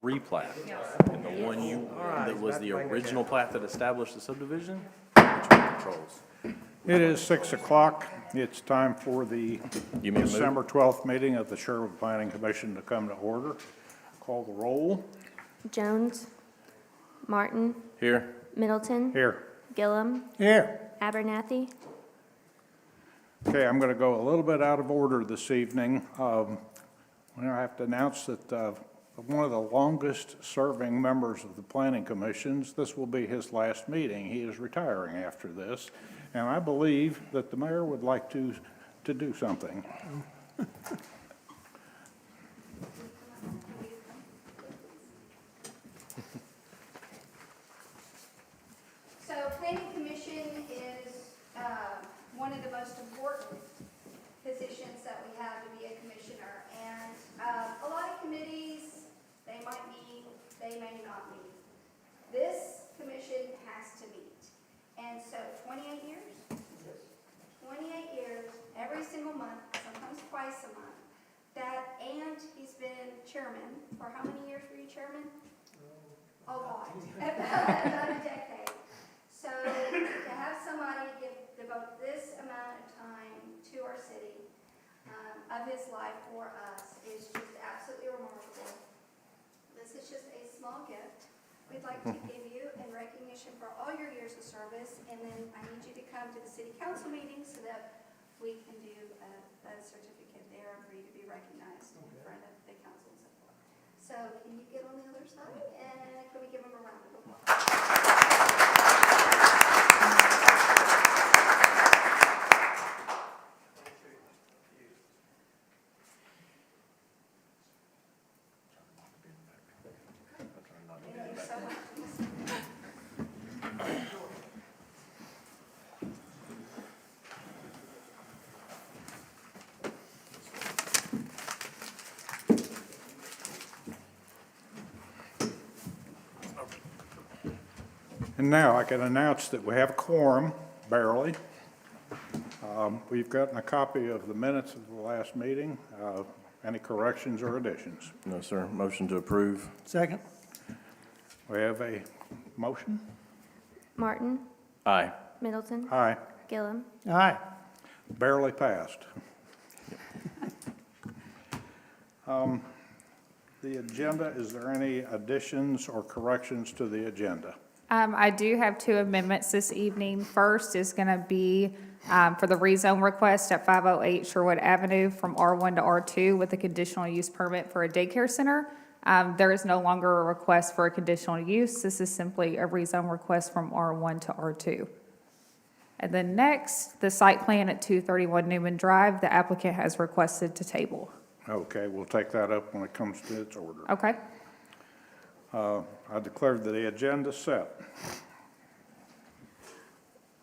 replat. And the one that was the original plat that established the subdivision, which one controls? It is 6 o'clock. It's time for the You may move. December 12th meeting of the Sherwood Planning Commission to come to order. Call the roll. Jones, Martin, Here. Middleton, Here. Gillum, Here. Abernathy. Okay, I'm going to go a little bit out of order this evening. I have to announce that one of the longest-serving members of the Planning Commissions, this will be his last meeting. He is retiring after this, and I believe that the mayor would like to do something. So planning commission is one of the most important positions that we have to be a commissioner. And a lot of committees, they might meet, they may not meet. This commission has to meet. And so 28 years? 28 years, every single month, sometimes twice a month. And he's been chairman. For how many years were you chairman? A lot. About a decade. So to have somebody devote this amount of time to our city, of his life for us, is just absolutely remarkable. This is just a small gift we'd like to give you in recognition for all your years of service, and then I need you to come to the city council meeting so that we can do a certificate there for you to be recognized in front of the council and so forth. So can you get on the other side, and can we give him a round of applause? And now I can announce that we have a quorum, barely. We've gotten a copy of the minutes of the last meeting. Any corrections or additions? No, sir. Motion to approve. Second. We have a motion? Martin, Aye. Middleton, Aye. Gillum, Aye. Barely passed. The agenda, is there any additions or corrections to the agenda? I do have two amendments this evening. First is going to be for the rezone request at 508 Sherwood Avenue from R1 to R2 with a conditional use permit for a daycare center. There is no longer a request for a conditional use. This is simply a rezone request from R1 to R2. And then next, the site plan at 231 Newman Drive, the applicant has requested to table. Okay, we'll take that up when it comes to its order. Okay? I declare the agenda set.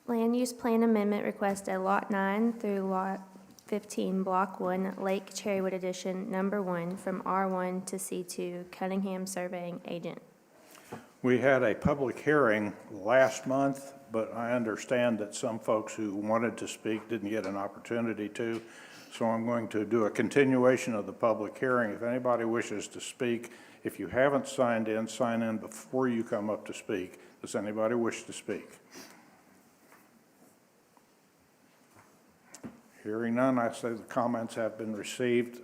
land use plan amendment request at Lot 9 through Lot 15, Block 1, Lake Cherrywood Edition, Number 1, from R1 to C2, Cunningham Surveying Agent. We had a public hearing last month, but I understand that some folks who wanted to speak didn't get an opportunity to. So I'm going to do a continuation of the public hearing. If anybody wishes to speak, if you haven't signed in, sign in before you come up to speak. Does anybody wish to speak? Hearing none, I say the comments have been received.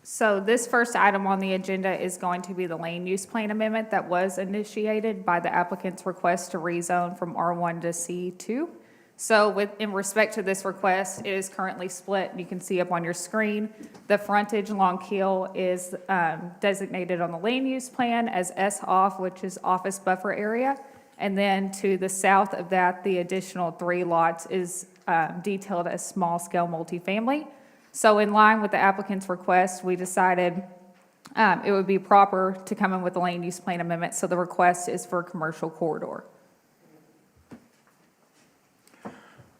So this first item on the agenda is going to be the land use plan amendment that was initiated by the applicant's request to rezone from R1 to C2. So in respect to this request, it is currently split. You can see up on your screen, the frontage along Keel is designated on the land use plan as S off, which is office buffer area. And then to the south of that, the additional 3 lots is detailed as small scale multifamily. So in line with the applicant's request, we decided it would be proper to come in with the land use plan amendment. So the request is for a commercial corridor.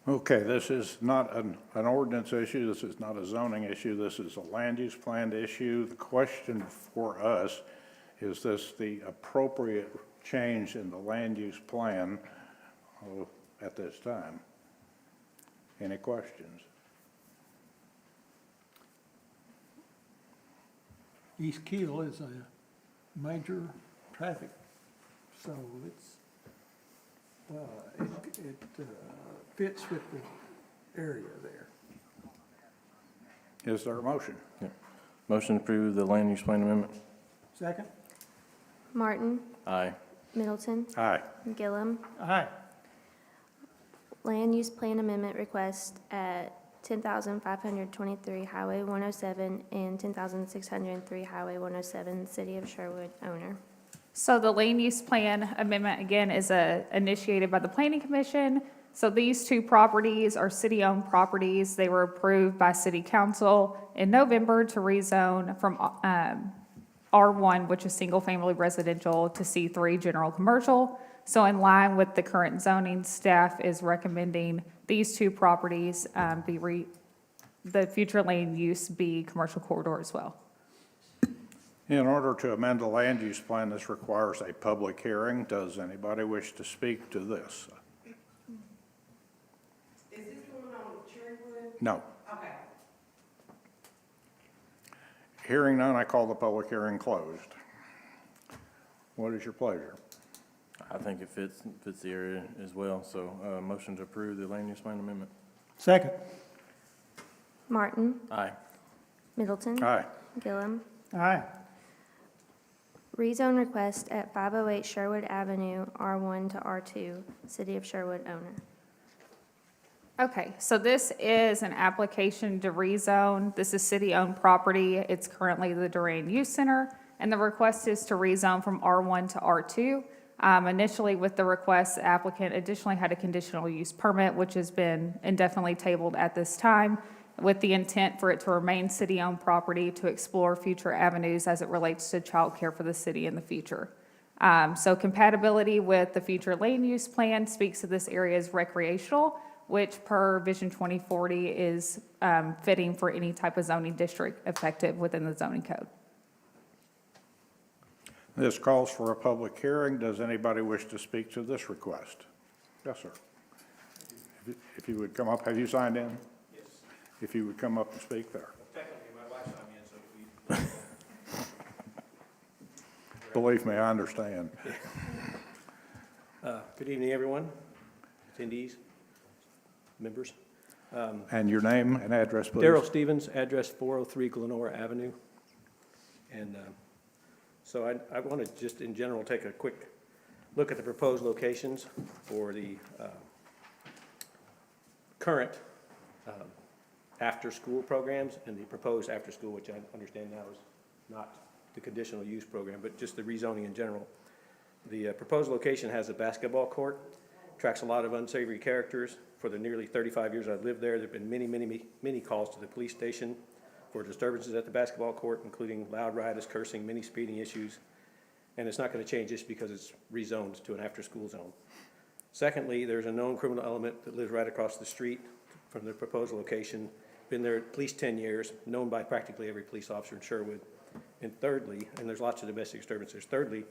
Okay, this is not an ordinance issue, this is not a zoning issue, this is a land use plan issue. The question for us, is this the appropriate change in the land use plan at this time? Any questions? East Keel is a major traffic, so it fits with the area there. Is there a motion? Motion to approve the land use plan amendment. Second? Martin, Aye. Middleton, Aye. Gillum. Aye. Land use plan amendment request at 10,523 Highway 107 and 10,603 Highway 107, City of Sherwood, owner. So the land use plan amendment, again, is initiated by the planning commission. So these two properties are city-owned properties. They were approved by city council in November to rezone from R1, which is single-family residential, to C3, general commercial. So in line with the current zoning, staff is recommending these two properties the future land use be commercial corridor as well. In order to amend the land use plan, this requires a public hearing. Does anybody wish to speak to this? Is this going on Sherwood? No. Okay. Hearing none, I call the public hearing closed. What is your pleasure? I think it fits the area as well, so, motion to approve the land use plan amendment. Second? Martin, Aye. Middleton. Aye. Gillum. Aye. Rezone request at 508 Sherwood Avenue, R1 to R2, City of Sherwood, owner. Okay, so this is an application to rezone. This is city-owned property. It's currently the Durant Youth Center, and the request is to rezone from R1 to R2. Initially, with the request, the applicant additionally had a conditional use permit, which has been indefinitely tabled at this time, with the intent for it to remain city-owned property to explore future avenues as it relates to childcare for the city in the future. So compatibility with the future land use plan speaks to this area as recreational, which per Vision 2040 is fitting for any type of zoning district effective within the zoning code. This calls for a public hearing. Does anybody wish to speak to this request? Yes, sir. If you would come up, have you signed in? Yes. If you would come up and speak there. Technically, my wife signed me in, so we. Believe me, I understand. Good evening, everyone, attendees, members. And your name and address, please? Darrell Stevens, address 403 Glenora Avenue. And so I want to just in general take a quick look at the proposed locations for the current after-school programs and the proposed after-school, which I understand now is not the conditional use program, but just the rezoning in general. The proposed location has a basketball court, attracts a lot of unsavory characters. For the nearly 35 years I've lived there, there have been many calls to the police station for disturbances at the basketball court, including loud riotous cursing, many speeding issues, and it's not going to change just because it's rezoned to an after-school zone. Secondly, there's a known criminal element that lives right across the street from the proposed location, been there at least 10 years, known by practically every police officer in Sherwood. And thirdly, and there's lots of domestic disturbances, thirdly,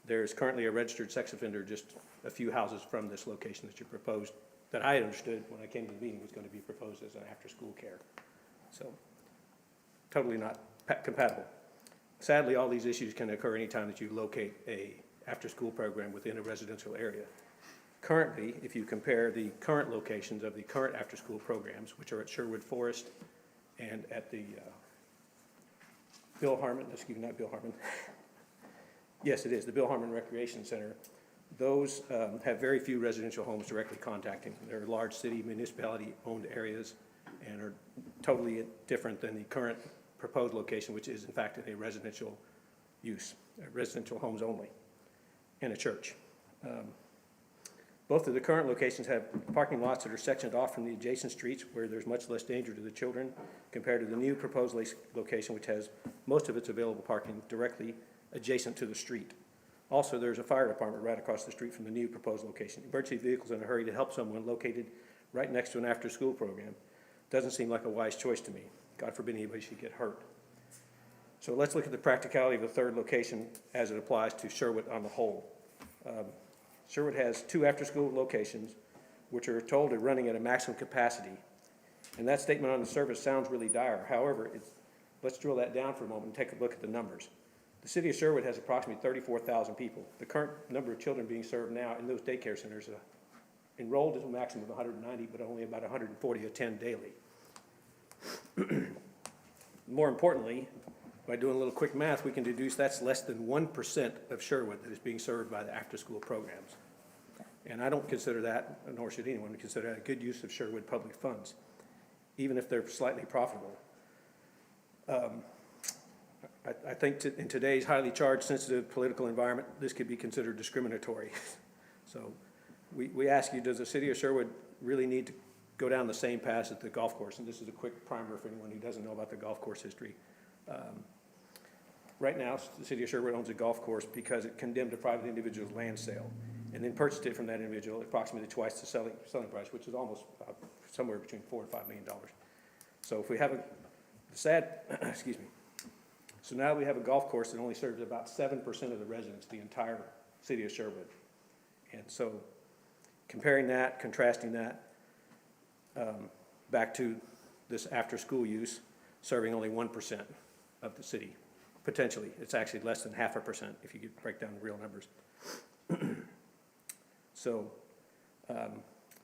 there's currently a registered sex offender just a few houses from this location that you proposed, that I understood when I came to the meeting was going to be proposed as an after-school care. So, totally not compatible. Sadly, all these issues can occur anytime that you locate a after-school program within a residential area. Currently, if you compare the current locations of the current after-school programs, which are at Sherwood Forest and at the Bill Harmon, yes, it is, the Bill Harmon Recreation Center, those have very few residential homes directly contacting. They're large city municipality-owned areas and are totally different than the current proposed location, which is in fact in a residential use, residential homes only, and a church. Both of the current locations have parking lots that are sectioned off from the adjacent streets where there's much less danger to the children compared to the new proposed location, which has most of its available parking directly adjacent to the street. Also, there's a fire department right across the street from the new proposed location. Emergency vehicles in a hurry to help someone located right next to an after-school program doesn't seem like a wise choice to me. God forbid anybody should get hurt. So let's look at the practicality of the third location as it applies to Sherwood on the whole. Sherwood has 2 after-school locations, which are told are running at a maximum capacity. And that statement on the surface sounds really dire. However, let's drill that down for a moment and take a look at the numbers. The city of Sherwood has approximately 34,000 people. The current number of children being served now in those daycare centers enrolled is a maximum of 190, but only about 140 attend daily. More importantly, by doing a little quick math, we can deduce that's less than 1% of Sherwood that is being served by the after-school programs. And I don't consider that, nor should anyone consider that, a good use of Sherwood public funds, even if they're slightly profitable. I think in today's highly charged, sensitive political environment, this could be considered discriminatory. So we ask you, does the city of Sherwood really need to go down the same path as the golf course? And this is a quick primer for anyone who doesn't know about the golf course history. Right now, the city of Sherwood owns a golf course because it condemned a private individual's land sale and then purchased it from that individual at approximately twice the selling price, which is almost somewhere between $4 and $5 million. So if we have excuse me. So now we have a golf course that only serves about 7% of the residents, the entire city of Sherwood. And so comparing that, contrasting that, back to this after-school use, serving only 1% of the city, potentially. It's actually less than 0.5% if you could break down the real numbers. So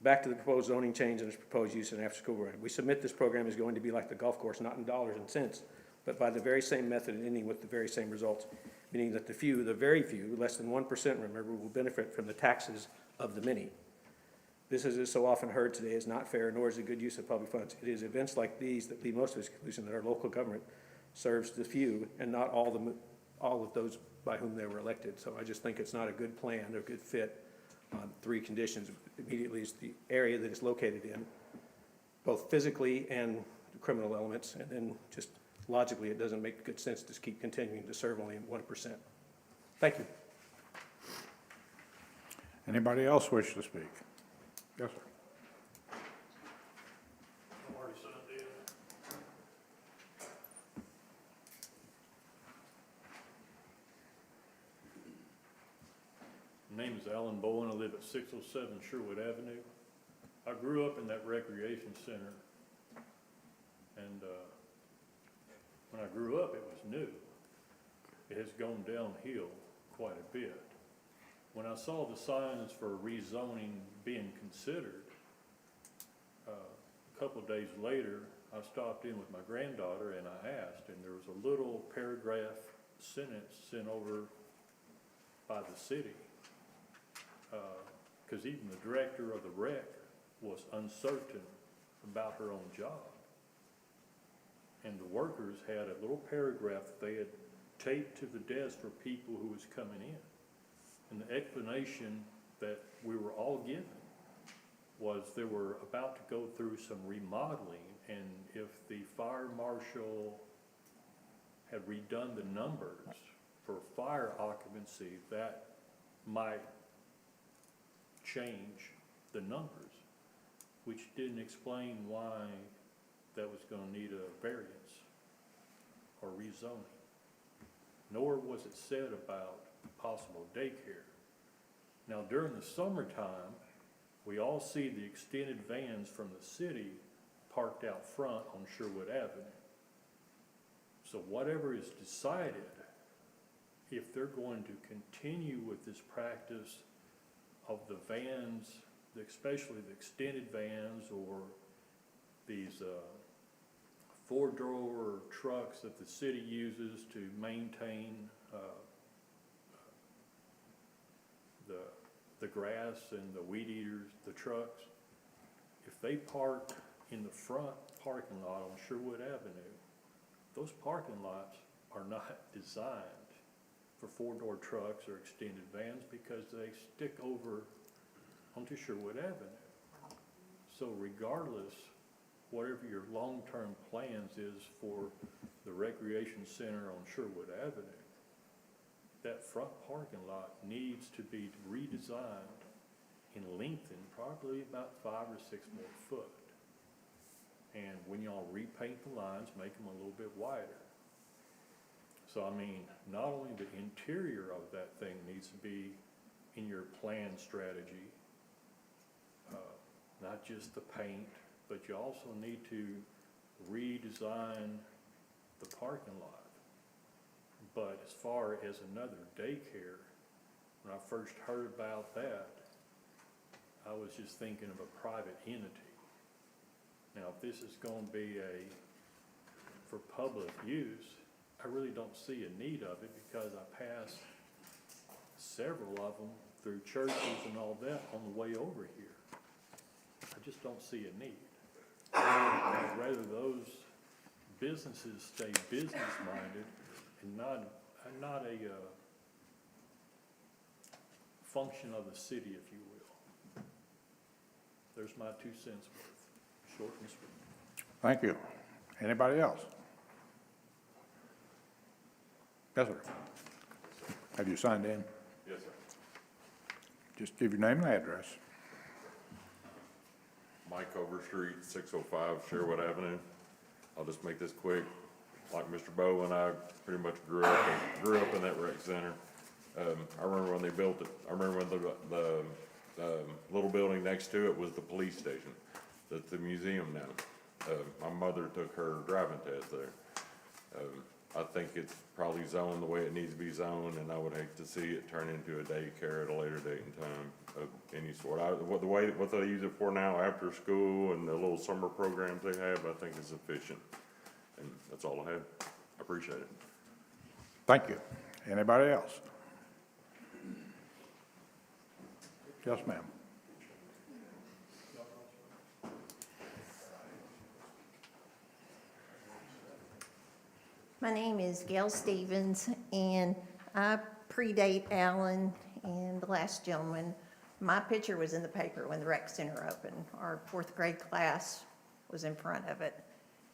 back to the proposed zoning change and its proposed use in after-school program. We submit this program is going to be like the golf course, not in dollars and cents, but by the very same method and ending with the very same results, meaning that the very few, less than 1%, remember, will benefit from the taxes of the many. This, as is so often heard today, is not fair, nor is it good use of public funds. It is events like these that lead most of us to the conclusion that our local government serves the few and not all of those by whom they were elected. So I just think it's not a good plan or a good fit on three conditions. Immediately is the area that it's located in, both physically and the criminal elements, and then just logically it doesn't make good sense to keep continuing to serve only 1%. Thank you. Anybody else wish to speak? Yes, sir. My name is Alan Bowen. I live at 607 Sherwood Avenue. I grew up in that recreation center, and when I grew up, it was new. It has gone downhill quite a bit. When I saw the signs for rezoning being considered, a couple of days later, I stopped in with my granddaughter and I asked, and there was a little paragraph sentence sent over by the city, because even the director of the rec was uncertain about her own job. And the workers had a little paragraph that they had taped to the desk for people who was coming in. And the explanation that we were all given was they were about to go through some remodeling, and if the fire marshal had redone the numbers for fire occupancy, that might change the numbers, which didn't explain why that was going to need a variance or rezoning. Nor was it said about possible daycare. Now, during the summertime, we all see the extended vans from the city parked out front on Sherwood Avenue. So whatever is decided, if they're going to continue with this practice of the vans, especially the extended vans or these four-drawer trucks that the city uses to maintain the grass and the weed eaters, the trucks, if they park in the front parking lot on Sherwood Avenue, those parking lots are not designed for four-door trucks or extended vans because they stick over onto Sherwood Avenue. So regardless, whatever your long-term plans is for the recreation center on Sherwood Avenue, that front parking lot needs to be redesigned and lengthened probably about 5 or 6 more foot. And when y'all repaint the lines, make them a little bit wider. So I mean, not only the interior of that thing needs to be in your plan strategy, not just the paint, but you also need to redesign the parking lot. But as far as another daycare, when I first heard about that, I was just thinking of a private entity. Now, if this is gonna be for public use, I really don't see a need of it because I pass several of them through churches and all that on the way over here. I just don't see a need. I'd rather those businesses stay business-minded and not a function of the city, if you will. There's my 2 cents worth, short and sweet. Thank you. Anybody else? Yes, sir. Have you signed in? Yes, sir. Just give your name and address. Mike Overstreet, 605 Sherwood Avenue. I'll just make this quick. Like Mr. Bowe and I pretty much grew up in that rec center. I remember when they built it. I remember when the little building next to it was the police station. That's the museum now. My mother took her driving test there. I think it's probably zoned the way it needs to be zoned, and I would hate to see it turn into a daycare at a later date and time of any sort. What they use it for now, after school and the little summer programs they have, I think is sufficient. And that's all I have. I appreciate it. Thank you. Anybody else? Yes, ma'am. My name is Gail Stevens, and I predate Alan and the last gentleman. My picture was in the paper when the rec center opened. Our 4th grade class was in front of it.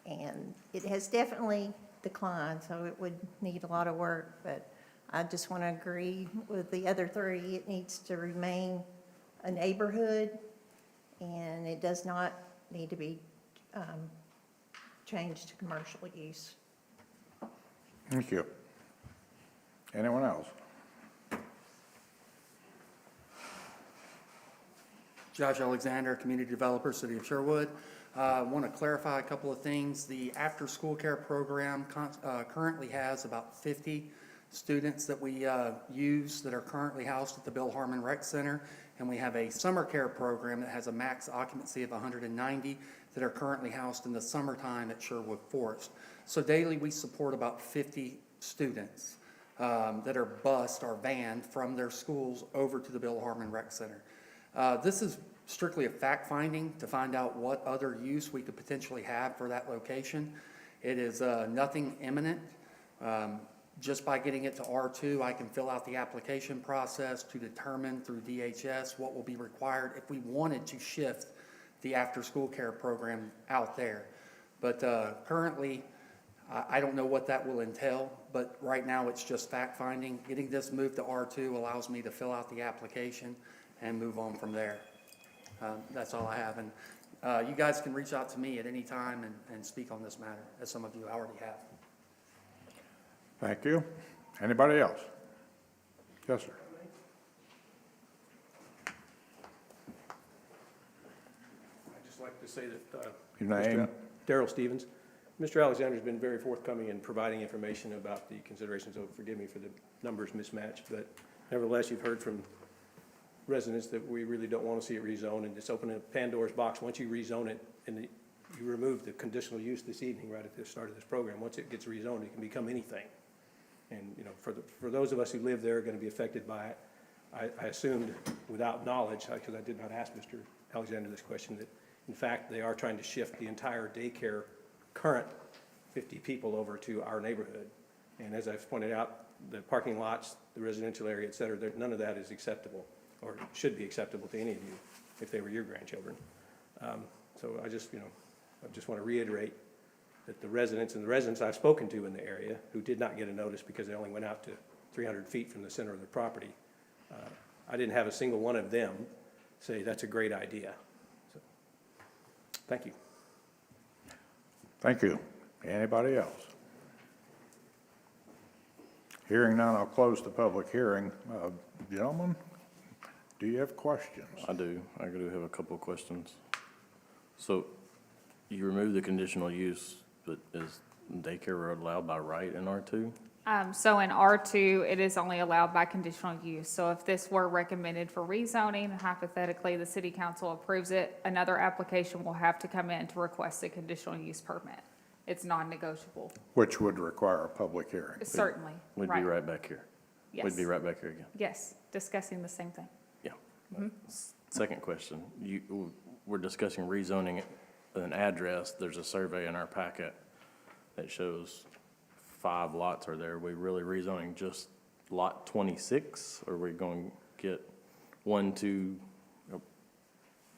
And it has definitely declined, so it would need a lot of work. But I just want to agree with the other 3. It needs to remain a neighborhood, and it does not need to be changed to commercial use. Thank you. Anyone else? Josh Alexander, community developer, City of Sherwood. I want to clarify a couple of things. The after-school care program currently has about 50 students that we use that are currently housed at the Bill Harmon Rec Center, and we have a summer care program that has a max occupancy of 190 that are currently housed in the summertime at Sherwood Forest. So daily we support about 50 students that are bused or vanned from their schools over to the Bill Harmon Rec Center. This is strictly a fact-finding to find out what other use we could potentially have for that location. It is nothing imminent. Just by getting it to R2, I can fill out the application process to determine through DHS what will be required if we wanted to shift the after-school care program out there. But currently, I don't know what that will entail, but right now it's just fact-finding. Getting this moved to R2 allows me to fill out the application and move on from there. That's all I have. And you guys can reach out to me at any time and speak on this matter, as some of you already have. Thank you. Anybody else? Yes, sir. I'd just like to say that Your name? Daryl Stevens. Mr. Alexander's been very forthcoming in providing information about the considerations, so forgive me for the numbers mismatched, but nevertheless, you've heard from residents that we really don't want to see it rezoned, and it's opening a Pandora's box. Once you rezone it, and you remove the conditional use this evening, right at the start of this program, once it gets rezoned, it can become anything. And, you know, for those of us who live there are going to be affected by it. I assumed without knowledge, because I did not ask Mr. Alexander this question, that in fact they are trying to shift the entire daycare current 50 people over to our neighborhood. And as I've pointed out, the parking lots, the residential area, et cetera, none of that is acceptable or should be acceptable to any of you if they were your grandchildren. So I just want to reiterate that the residents I've spoken to in the area who did not get a notice because they only went out to 300 feet from the center of the property, I didn't have a single one of them say that's a great idea. So, thank you. Thank you. Anybody else? Hearing none, I'll close the public hearing. Gentlemen, do you have questions? I do. I do have a couple of questions. So you remove the conditional use, but is daycare are allowed by right in R2? So in R2, it is only allowed by conditional use. So if this were recommended for rezoning, hypothetically, the city council approves it, another application will have to come in to request a conditional use permit. It's non-negotiable, Which would require a public hearing. certainly. We'd be right back here. Yes. We'd be right back here again. Yes, discussing the same thing. Yeah. Second question, we're discussing rezoning an address. There's a survey in our packet that shows 5 lots are there. Are we really rezoning just lot 26? Or are we going to get 1, 2, are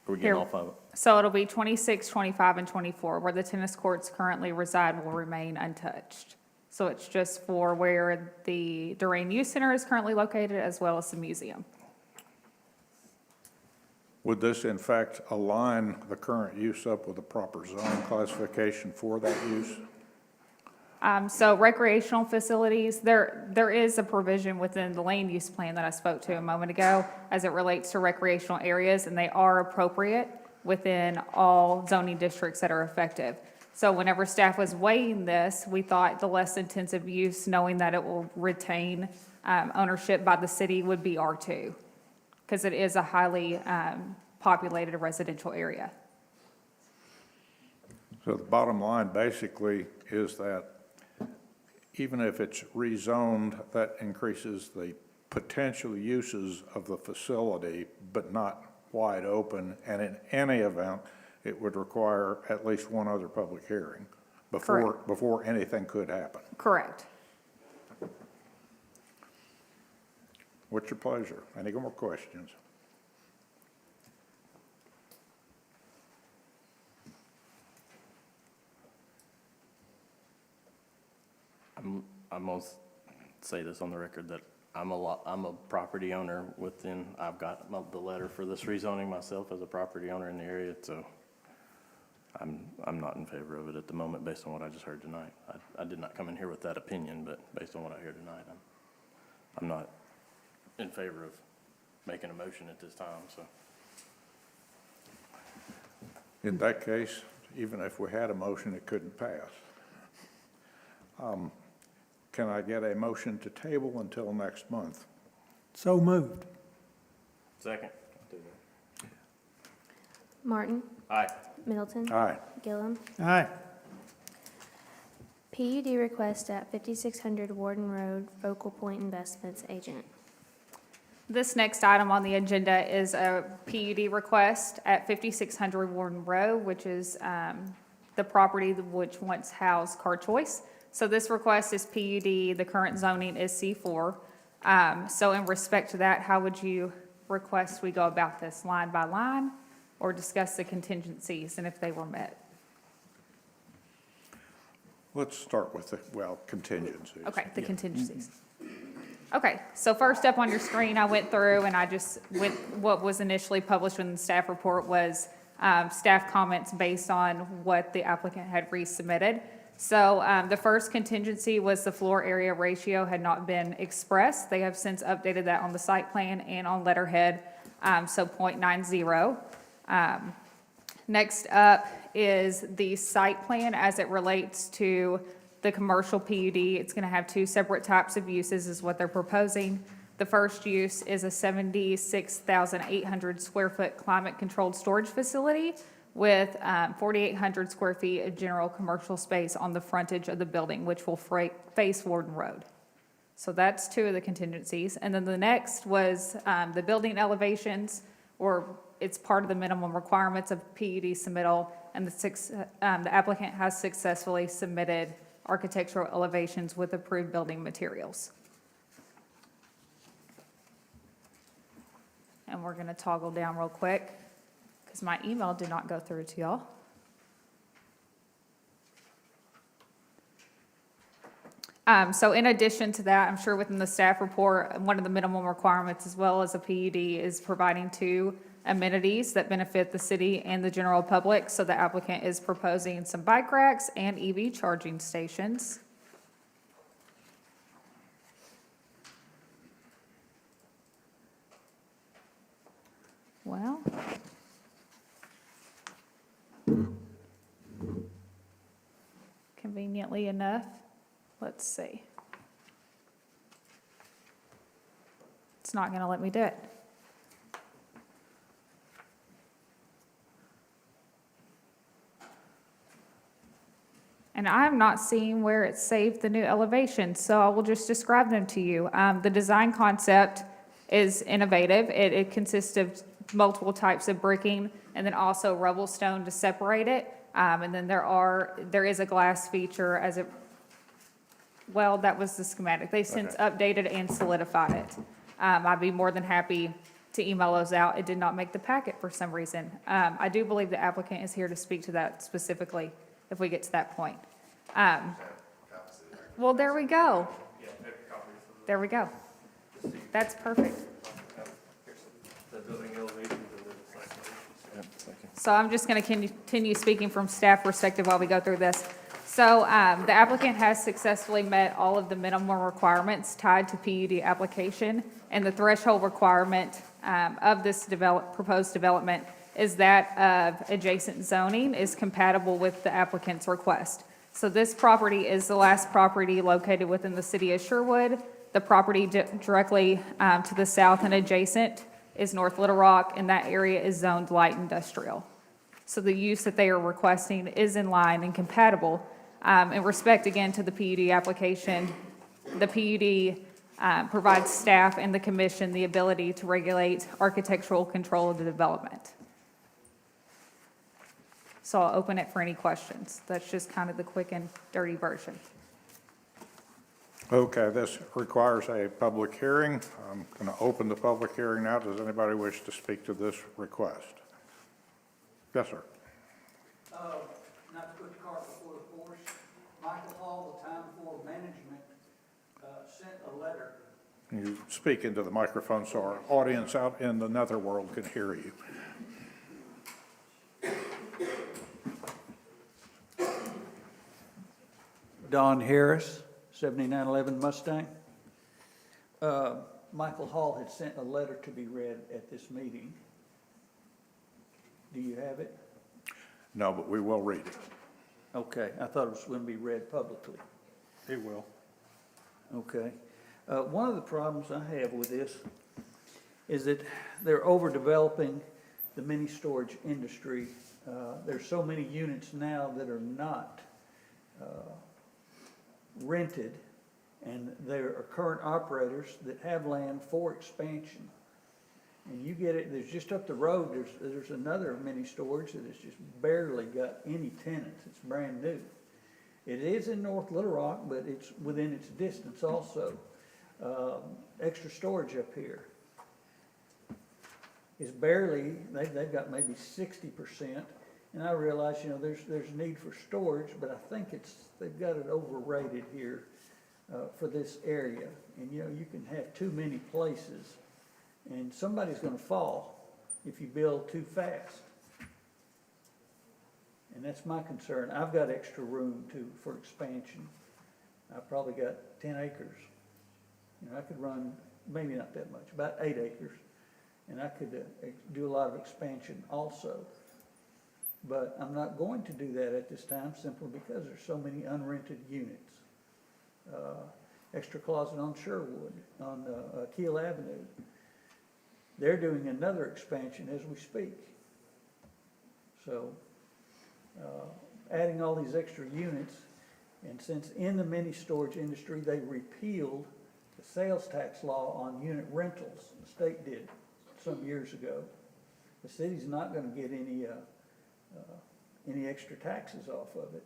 we getting Here. all 5? So it'll be 26, 25, and 24, where the tennis courts currently reside will remain untouched. So it's just for where the Durane Youth Center is currently located, as well as the museum. Would this in fact align the current use up with the proper zone classification for that use? So recreational facilities, there is a provision within the land use plan that I spoke to a moment ago as it relates to recreational areas, and they are appropriate within all zoning districts that are effective. So whenever staff was weighing this, we thought the less intensive use, knowing that it will retain ownership by the city, would be R2, because it is a highly populated residential area. So the bottom line basically is that even if it's rezoned, that increases the potential uses of the facility, but not wide open, and in any event, it would require at least one other public hearing before anything could happen. Correct. What's your pleasure? Any more questions? I'm gonna say this on the record that I'm a property owner within, I've got the letter for this rezoning myself as a property owner in the area, so I'm not in favor of it at the moment based on what I just heard tonight. I did not come in here with that opinion, but based on what I hear tonight, I'm not in favor of making a motion at this time, so. In that case, even if we had a motion, it couldn't pass. Can I get a motion to table until next month? So moved. Second. Martin, Aye. Middleton. Aye. Gillum. Aye. PUD request at 5600 Warden Road, Focal Point Investments agent. This next item on the agenda is a PUD request at 5600 Warden Road, which is the property which once housed Car Choice. So this request is PUD, the current zoning is C4. So in respect to that, how would you request we go about this, line by line, or discuss the contingencies and if they were met? Let's start with the, contingencies. Okay, the contingencies. Okay, so first up on your screen, I went through and I just, with what was initially published in the staff report was staff comments based on what the applicant had resubmitted. So the first contingency was the floor area ratio had not been expressed. They have since updated that on the site plan and on letterhead, so 0.90. Next up is the site plan as it relates to the commercial PUD. It's going to have 2 separate types of uses is what they're proposing. The first use is a 76,800 square foot climate controlled storage facility with 4,800 square feet of general commercial space on the frontage of the building, which will face Warden Road. So that's 2 of the contingencies. And then the next was the building elevations, or it's part of the minimum requirements of PUD submittal, and the applicant has successfully submitted architectural elevations with approved building materials. And we're gonna toggle down real quick, because my email did not go through to y'all. So in addition to that, I'm sure within the staff report, one of the minimum requirements as well as a PUD is providing 2 amenities that benefit the city and the general public. So the applicant is proposing some bike racks and EV charging stations. Well, can conveniently enough, let's see. It's not gonna let me do it. And I have not seen where it saved the new elevations, so I will just describe them to you. The design concept is innovative. It consists of multiple types of bricking and then also rubble stone to separate it. And then there is a glass feature as it, well, that was the schematic. They've since updated and solidified it. I'd be more than happy to email those out. It did not make the packet for some reason. I do believe the applicant is here to speak to that specifically if we get to that point. Well, there we go. There we go. That's perfect. So I'm just going to continue speaking from staff perspective while we go through this. So the applicant has successfully met all of the minimum requirements tied to PUD application, and the threshold requirement of this proposed development is that of adjacent zoning is compatible with the applicant's request. So this property is the last property located within the city of Sherwood. The property directly to the south and adjacent is North Little Rock, and that area is zoned light industrial. So the use that they are requesting is in line and compatible. In respect, again, to the PUD application, the PUD provides staff and the commission the ability to regulate architectural control of the development. So I'll open it for any questions. That's just kind of the quick and dirty version. Okay, this requires a public hearing. I'm going to open the public hearing now. Does anybody wish to speak to this request? Yes, sir. Not to put the cart before the horse, Michael Hall, the Time for Management, sent a letter. You speak into the microphone so our audience out in the netherworld can hear you. Don Harris, 7911 Mustang. Michael Hall had sent a letter to be read at this meeting. Do you have it? No, but we will read it. Okay, I thought it was going to be read publicly. It will. Okay. One of the problems I have with this is that they're overdeveloping the mini storage industry. There's so many units now that are not rented, and there are current operators that have land for expansion. And you get it, there's just up the road, there's another mini storage that has just barely got any tenants. It's brand new. It is in North Little Rock, but it's within its distance also. Extra storage up here is barely, they've got maybe 60%. And I realize, there's need for storage, but I think they've got it overrated here for this area. And, you can have too many places, and somebody's gonna fall if you build too fast. And that's my concern. I've got extra room for expansion. I've probably got 10 acres. I could run, maybe not that much, about 8 acres. And I could do a lot of expansion also. But I'm not going to do that at this time simply because there's so many unrented units. Extra Closet on Sherwood, on Keel Avenue. They're doing another expansion as we speak. So adding all these extra units, and since in the mini storage industry they repealed the sales tax law on unit rentals, the state did some years ago, the city's not going to get any extra taxes off of it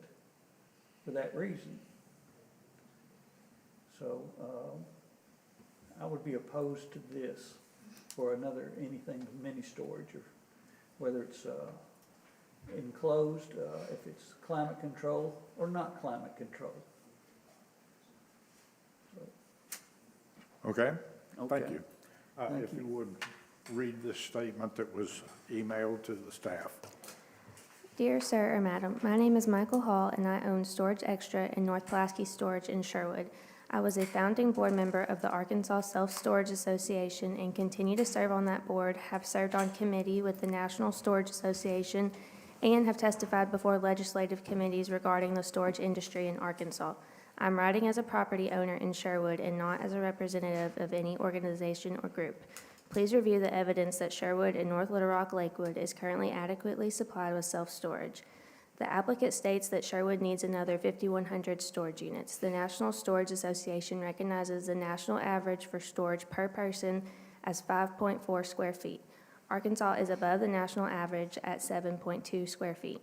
for that reason. So I would be opposed to this for anything mini storage, or whether it's enclosed, if it's climate control or not climate control. Okay? Thank Okay. you. Thank If you would read this statement that was emailed to the staff. Dear Sir or Madam, my name is Michael Hall, and I own Storage Extra in North Pulaski Storage in Sherwood. I was a founding board member of the Arkansas Self-Storage Association and continue to serve on that board, have served on committee with the National Storage Association, and have testified before legislative committees regarding the storage industry in Arkansas. I'm writing as a property owner in Sherwood and not as a representative of any organization or group. Please review the evidence that Sherwood and North Little Rock Lakewood is currently adequately supplied with self-storage. The applicant states that Sherwood needs another 5,100 storage units. The National Storage Association recognizes the national average for storage per person as 5.4 square feet. Arkansas is above the national average at 7.2 square feet.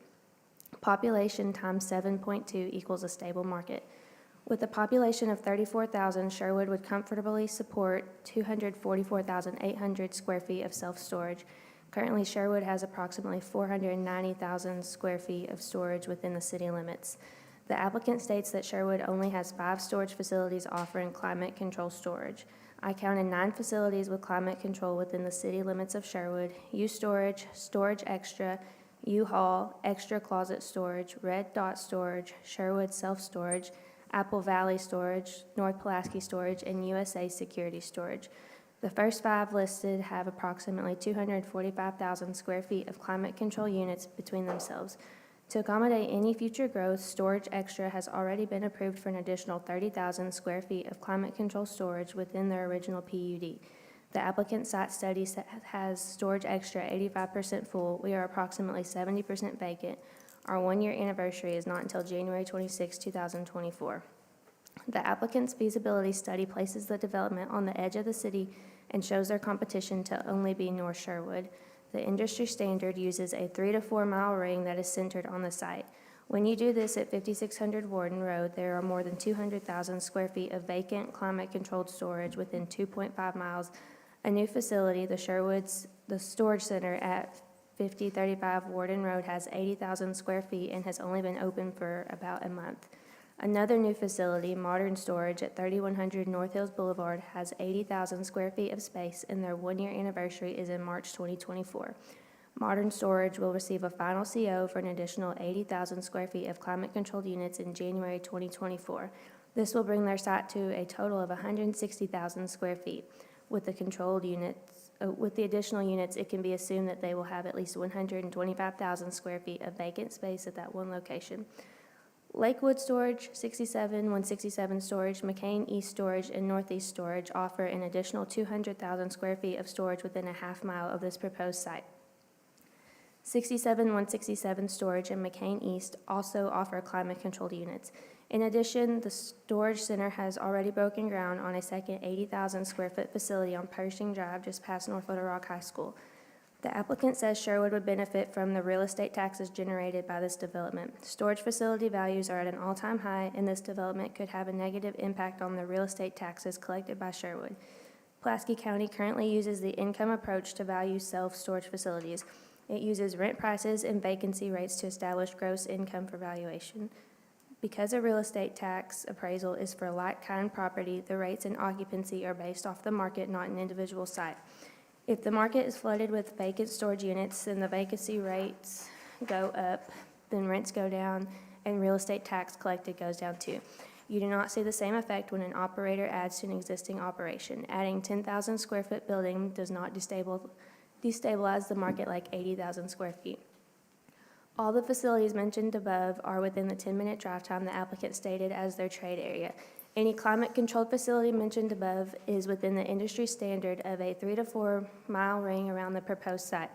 Population times 7.2 equals a stable market. With a population of 34,000, Sherwood would comfortably support 244,800 square feet of self-storage. Currently, Sherwood has approximately 490,000 square feet of storage within the city limits. The applicant states that Sherwood only has 5 storage facilities offering climate control storage. I counted 9 facilities with climate control within the city limits of Sherwood: U-Storage, Storage Extra, U-Haul, Extra Closet Storage, Red Dot Storage, Sherwood Self-Storage, Apple Valley Storage, North Pulaski Storage, and USA Security Storage. The first 5 listed have approximately 245,000 square feet of climate control units between themselves. To accommodate any future growth, Storage Extra has already been approved for an additional 30,000 square feet of climate control storage within their original PUD. The applicant site study has Storage Extra 85% full. We are approximately 70% vacant. Our 1-year anniversary is not until January 26, 2024. The applicant's feasibility study places the development on the edge of the city and shows their competition to only be North Sherwood. The industry standard uses a 3 to 4 mile ring that is centered on the site. When you do this at 5600 Warden Road, there are more than 200,000 square feet of vacant, climate-controlled storage within 2.5 miles. A new facility, the Storage Center at 5035 Warden Road, has 80,000 square feet and has only been open for about a month. Another new facility, Modern Storage at 3100 North Hills Boulevard, has 80,000 square feet of space, and their 1-year anniversary is in March 2024. Modern Storage will receive a final CO for an additional 80,000 square feet of climate-controlled units in January 2024. This will bring their site to a total of 160,000 square feet. With the additional units, it can be assumed that they will have at least 125,000 square feet of vacant space at that one location. Lakewood Storage, 167 Storage, McCain East Storage, and Northeast Storage offer an additional 200,000 square feet of storage within a half mile of this proposed site. 167 Storage and McCain East also offer climate-controlled units. In addition, the Storage Center has already broken ground on a second 80,000 square foot facility on Pershing Drive just past North Little Rock High School. The applicant says Sherwood would benefit from the real estate taxes generated by this development. Storage facility values are at an all-time high, and this development could have a negative impact on the real estate taxes collected by Sherwood. Pulaski County currently uses the income approach to value self-storage facilities. It uses rent prices and vacancy rates to establish gross income for valuation. Because a real estate tax appraisal is for like-kind property, the rates and occupancy are based off the market, not an individual site. If the market is flooded with vacant storage units, then the vacancy rates go up, then rents go down, and real estate tax collected goes down too. You do not see the same effect when an operator adds to an existing operation. Adding 10,000 square foot building does not destabilize the market like 80,000 square feet. All the facilities mentioned above are within the 10-minute drive time the applicant stated as their trade area. Any climate-controlled facility mentioned above is within the industry standard of a 3 to 4 mile ring around the proposed site.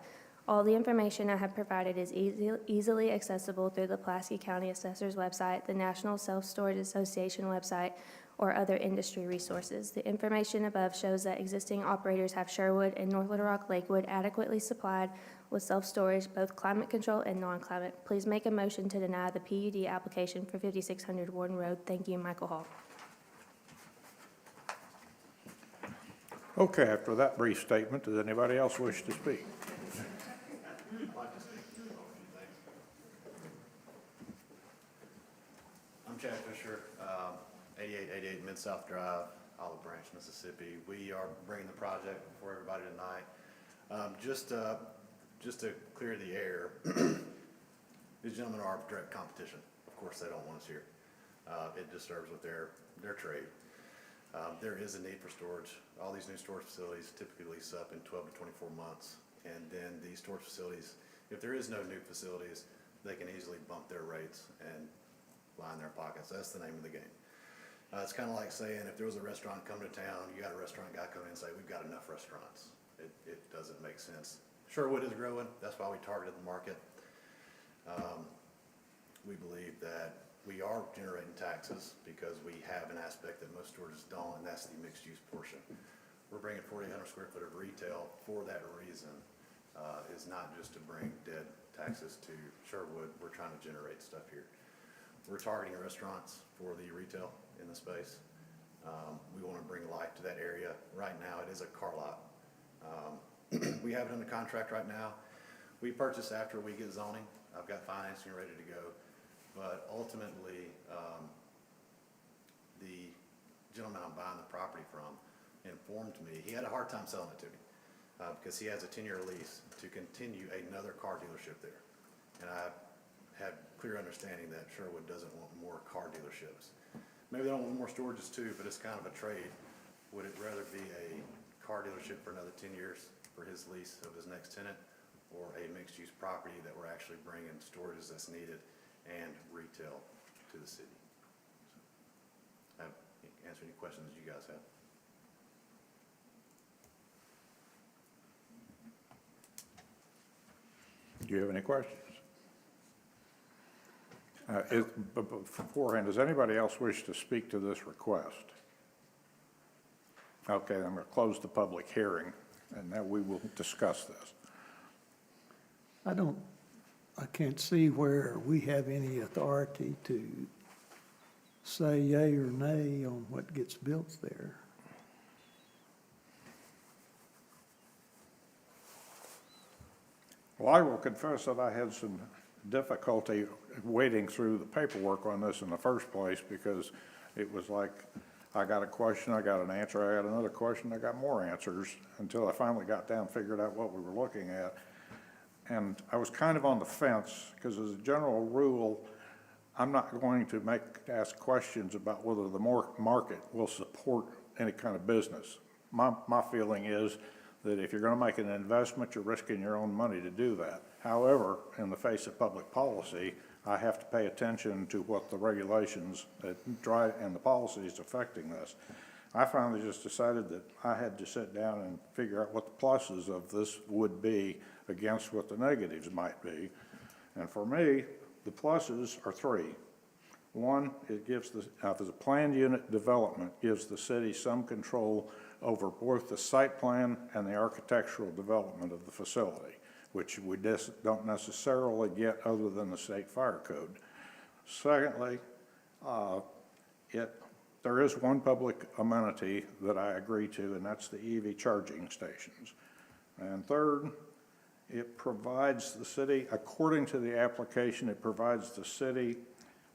All the information I have provided is easily accessible through the Pulaski County Assessor's website, the National Self-Storage Association website, or other industry resources. The information above shows that existing operators have Sherwood and North Little Rock Lakewood adequately supplied with self-storage, both climate control and non-climate. Please make a motion to deny the PUD application for 5600 Warden Road. Thank you, Michael Hall. Okay, after that brief statement, does anybody else wish to speak? I'm Chad Fisher, 8888 Mid-South Drive, Olive Branch, Mississippi. We are bringing the project before everybody tonight. Just to clear the air, these gentlemen are direct competition. Of course, they don't want us here. It disturbs with their trade. There is a need for storage. All these new storage facilities typically lease up in 12 to 24 months. And then these storage facilities, if there is no new facilities, they can easily bump their rates and line their pockets. That's the name of the game. It's kind of like saying if there was a restaurant coming to town, you got a restaurant guy come in and say, we've got enough restaurants. It doesn't make sense. Sherwood is growing. That's why we targeted the market. We believe that we are generating taxes because we have an aspect that most stores don't, and that's the mixed-use portion. We're bringing 4,800 square foot of retail for that reason. Is not just to bring dead taxes to Sherwood. We're trying to generate stuff here. We're targeting restaurants for the retail in the space. We want to bring life to that area. Right now, it is a car lot. We have it under contract right now. We purchase after we get zoning. I've got financing ready to go. But ultimately, the gentleman I'm buying the property from informed me, he had a hard time selling it to me because he has a 10-year lease to continue another car dealership there. And I have clear understanding that Sherwood doesn't want more car dealerships. Maybe they don't want more storages too, but it's kind of a trade. Would it rather be a car dealership for another 10 years for his lease of his next tenant, or a mixed-use property that we're actually bringing storages that's needed and retail to the city? So, I've answered any questions you guys have. Do you have any questions? Beforehand, does anybody else wish to speak to this request? Okay, I'm going to close the public hearing, and now we will discuss this. I can't see where we have any authority to say yea or nay on what gets built there. Well, I will confess that I had some difficulty wading through the paperwork on this in the first place, because it was like, I got a question, I got an answer, I got another question, I got more answers, until I finally got down and figured out what we were looking at. And I was kind of on the fence, because as a general rule, I'm not going to ask questions about whether the market will support any kind of business. My feeling is that if you're going to make an investment, you're risking your own money to do that. However, in the face of public policy, I have to pay attention to what the regulations that drive and the policies affecting this. I finally just decided that I had to sit down and figure out what the pluses of this would be against what the negatives might be. And for me, the pluses are three. One, it gives as a planned unit development, gives the city some control over both the site plan and the architectural development of the facility, which we don't necessarily get other than the state fire code. Secondly, there is one public amenity that I agree to, and that's the EV charging stations. And third, it provides the city, according to the application, it provides the city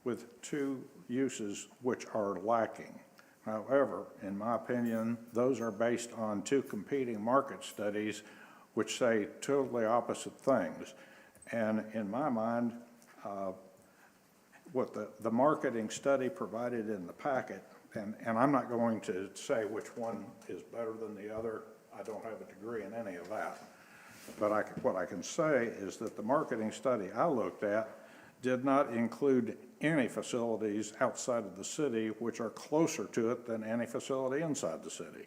with two uses which are lacking. However, in my opinion, those are based on two competing market studies which say totally opposite things. And in my mind, what the marketing study provided in the packet, and I'm not going to say which one is better than the other. I don't have a degree in any of that. But what I can say is that the marketing study I looked at did not include any facilities outside of the city which are closer to it than any facility inside the city.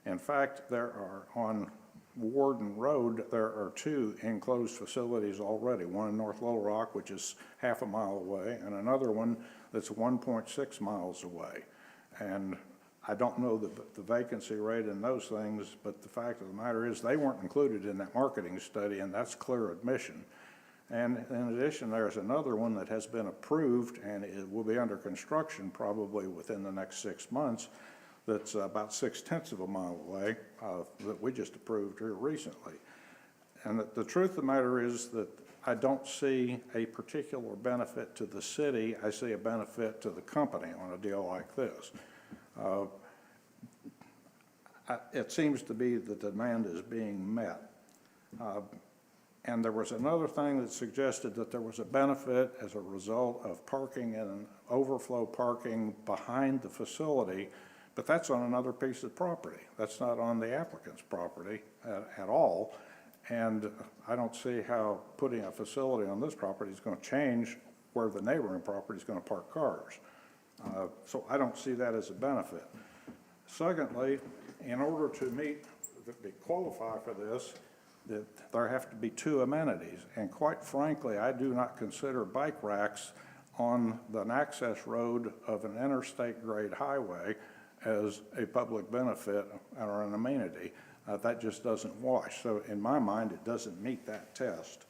In fact, there are on Warden Road, there are two enclosed facilities already, one in North Little Rock, which is half a mile away, and another one that's 1.6 miles away. And I don't know the vacancy rate in those things, but the fact of the matter is they weren't included in that marketing study, and that's clear admission. And in addition, there's another one that has been approved, and it will be under construction probably within the next 6 months, that's about 0.6 of a mile away, that we just approved here recently. And the truth of the matter is that I don't see a particular benefit to the city. I see a benefit to the company on a deal like this. It seems to be the demand is being met. And there was another thing that suggested that there was a benefit as a result of parking and overflow parking behind the facility, but that's on another piece of property. That's not on the applicant's property at all. And I don't see how putting a facility on this property is going to change where the neighboring property is going to park cars. So I don't see that as a benefit. Secondly, in order to qualify for this, that there have to be 2 amenities. And quite frankly, I do not consider bike racks on an access road of an interstate grade highway as a public benefit or an amenity. That just doesn't wash. So in my mind, it doesn't meet that test.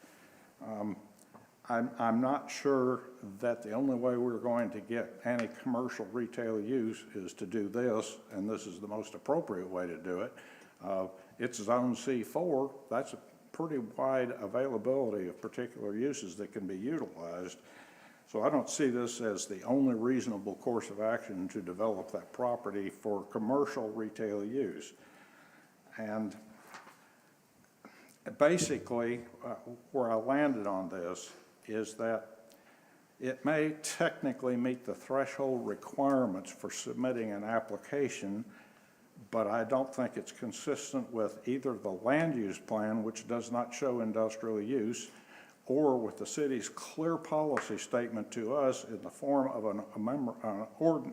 I'm not sure that the only way we're going to get any commercial retail use is to do this, and this is the most appropriate way to do it. It's zone C4. That's a pretty wide availability of particular uses that can be utilized. So I don't see this as the only reasonable course of action to develop that property for commercial retail use. And basically, where I landed on this is that it may technically meet the threshold requirements for submitting an application, but I don't think it's consistent with either the land use plan, which does not show industrial use, or with the city's clear policy statement to us in the form of an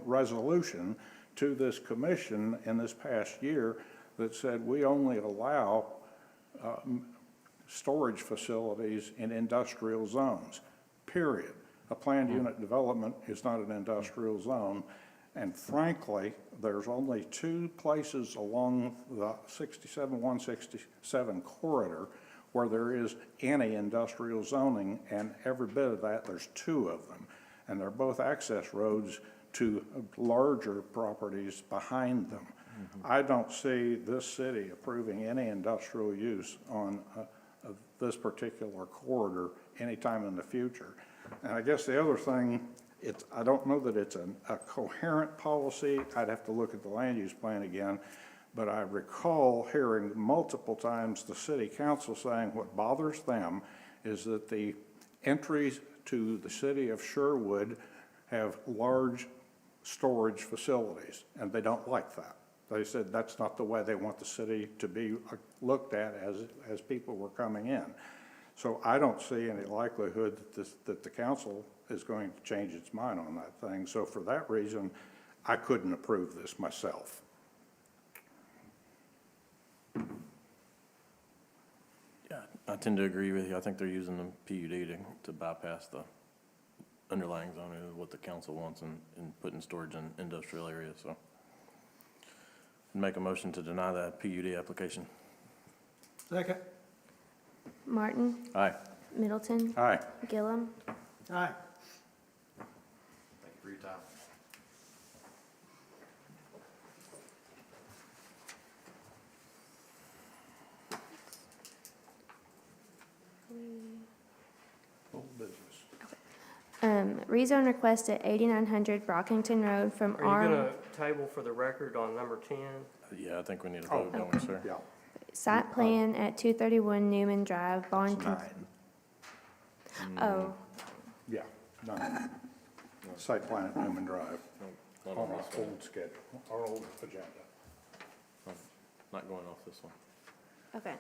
resolution to this commission in this past year that said we only allow storage facilities in industrial zones, period. A planned unit development is not an industrial zone. And frankly, there's only 2 places along the 167 corridor where there is any industrial zoning, and every bit of that, there's 2 of them. And they're both access roads to larger properties behind them. I don't see this city approving any industrial use on this particular corridor anytime in the future. And I guess the other thing, I don't know that it's a coherent policy. I'd have to look at the land use plan again. But I recall hearing multiple times the city council saying what bothers them is that the entries to the city of Sherwood have large storage facilities, and they don't like that. They said that's not the way they want the city to be looked at as people were coming in. So I don't see any likelihood that the council is going to change its mind on that thing. So for that reason, I couldn't approve this myself. Yeah, I tend to agree with you. I think they're using the PUD to bypass the underlying zoning of what the council wants and putting storage in industrial areas, so. Make a motion to deny that PUD application. Second. Martin, Aye. Middleton, Aye. Gillum, Aye. Thank you for your time. Old business. rezone request at 8900 Brockington Road from Are you R. gonna table for the record on number 10? Yeah, I think we need a vote, don't we, sir? Yeah. Site plan at 231 Newman Drive, Bond. It's 9. Oh, Yeah, 9. Site plan at Newman Drive, Not on on our this one. old schedule, our old agenda. Not going off this one. okay.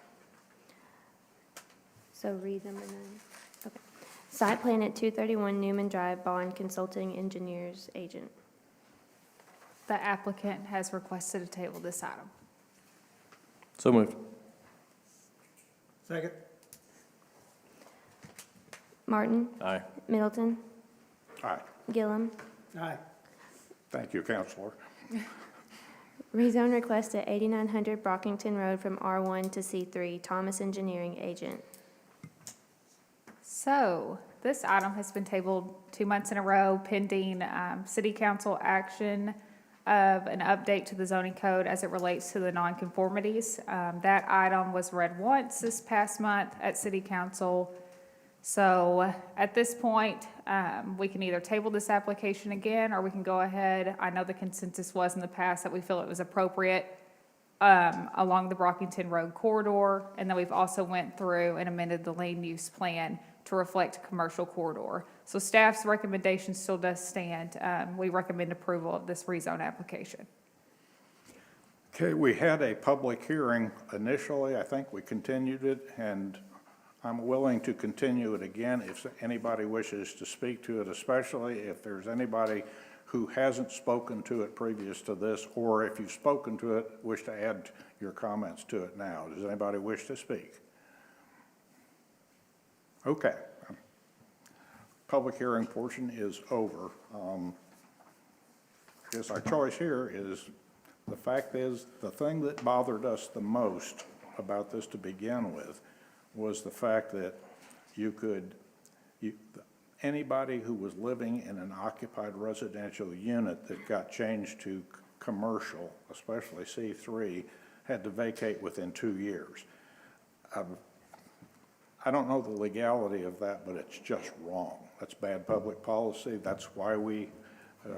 So read number 9. Okay. Site plan at 231 Newman Drive, Bond Consulting Engineers Agent. The applicant has requested to table this item. So moved. Second. Martin, Aye. Middleton, Aye. Gillum. Aye. Thank you, Counselor. Rezone request at 8900 Brockington Road from R1 to C3, Thomas Engineering Agent. So this item has been tabled 2 months in a row pending city council action of an update to the zoning code as it relates to the nonconformities. That item was read once this past month at city council. So at this point, we can either table this application again, or we can go ahead. I know the consensus was in the past that we feel it was appropriate along the Brockington Road corridor, and then we've also went through and amended the land use plan to reflect commercial corridor. So staff's recommendation still does stand. We recommend approval of this rezone application. Okay, we had a public hearing initially. I think we continued it, and I'm willing to continue it again if anybody wishes to speak to it, especially if there's anybody who hasn't spoken to it previous to this, or if you've spoken to it, wish to add your comments to it now. Does anybody wish to speak? Okay. Public hearing portion is over. I guess our choice here is, the fact is, the thing that bothered us the most about this to begin with was the fact that anybody who was living in an occupied residential unit that got changed to commercial, especially C3, had to vacate within 2 years. I don't know the legality of that, but it's just wrong. That's bad public policy. That's why we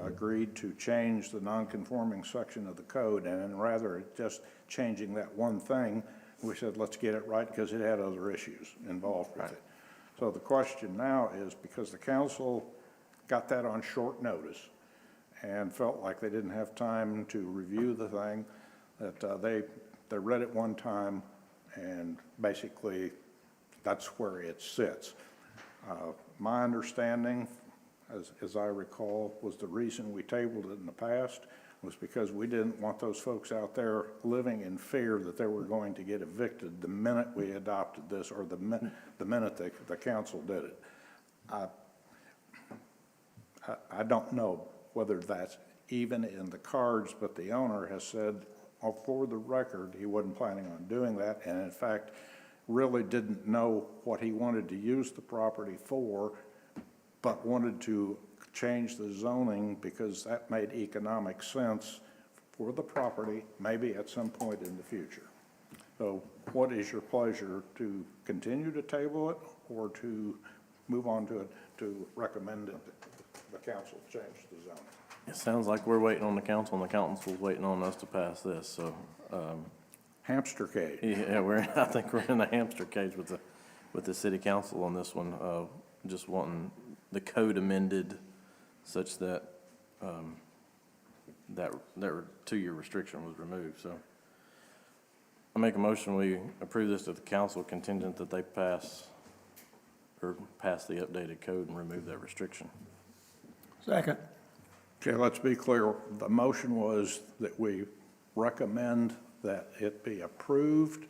agreed to change the non-conforming section of the code, and rather than just changing that one thing, we said, let's get it right, because it had other issues involved with it. So the question now is, because the council got that on short notice and felt like they didn't have time to review the thing, that they read it one time, and basically that's where it sits. My understanding, as I recall, was the reason we tabled it in the past was because we didn't want those folks out there living in fear that they were going to get evicted the minute we adopted this, or the minute the council did it. I don't know whether that's even in the cards, but the owner has said, for the record, he wasn't planning on doing that, and in fact, really didn't know what he wanted to use the property for, but wanted to change the zoning because that made economic sense for the property, maybe at some point in the future. So what is your pleasure, to continue to table it or to move on to it, to recommend that the council change the zoning? It sounds like we're waiting on the council, and the council's waiting on us to pass this, so, Hamster cage. yeah, I think we're in a hamster cage with the city council on this one, just wanting the code amended such that, that 2-year restriction was removed, so. I make a motion, we approve this to the council contingent that they pass the updated code and remove that restriction. Second. Okay, let's be clear. The motion was that we recommend that it be approved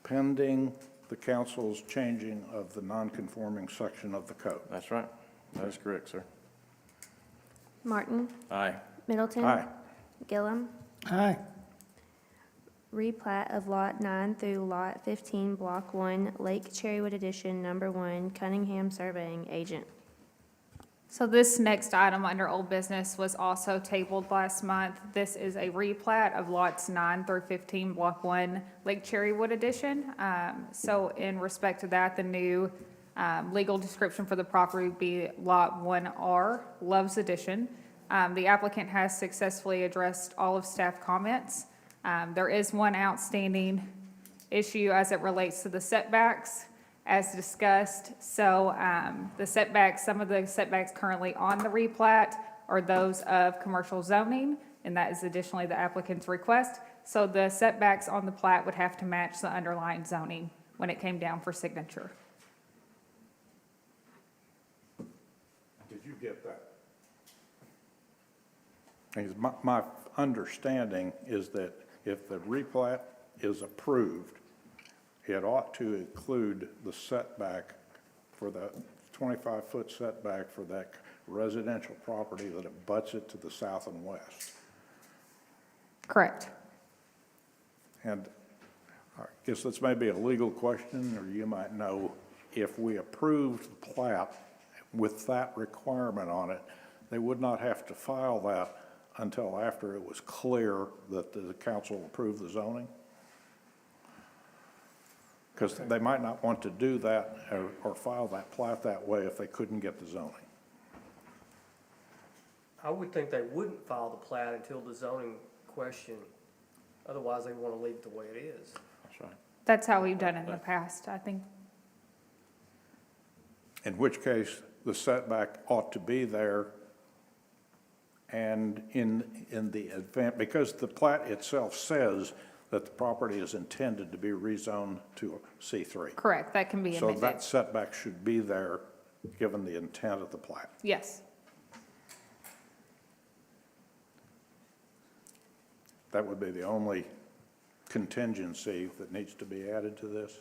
pending the council's changing of the non-conforming section of the code. That's right. That is correct, sir. Martin? Aye. Middleton? Aye. Gillum? Aye. Replat of Lot 9 through Lot 15, Block 1, Lake Cherrywood Edition, Number 1, Cunningham Surveying Agent. So this next item under old business was also tabled last month. This is a replat of lots 9 through 15, Block 1, Lake Cherrywood Edition. So in respect to that, the new legal description for the property would be Lot 1R, Love's Edition. The applicant has successfully addressed all of staff comments. There is one outstanding issue as it relates to the setbacks, as discussed. So the setbacks, some of the setbacks currently on the replat are those of commercial zoning, and that is additionally the applicant's request. So the setbacks on the plat would have to match the underlying zoning when it came down for signature. Did you get that? Because my understanding is that if the replat is approved, it ought to include the setback for the 25-foot setback for that residential property that abuts it to the south and west. Correct. And I guess this may be a legal question, or you might know, if we approved the plat with that requirement on it, they would not have to file that until after it was clear that the council approved the zoning? Because they might not want to do that or file that plat that way if they couldn't get the zoning. I would think they wouldn't file the plat until the zoning question, otherwise they want to leave it the way it is. That's right. That's how we've done it in the past, I think. In which case, the setback ought to be there And in the event, because the plat itself says that the property is intended to be rezoned to C3. Correct, that can be So amended. that setback should be there, given the intent of the plat. Yes. That would be the only contingency that needs to be added to this.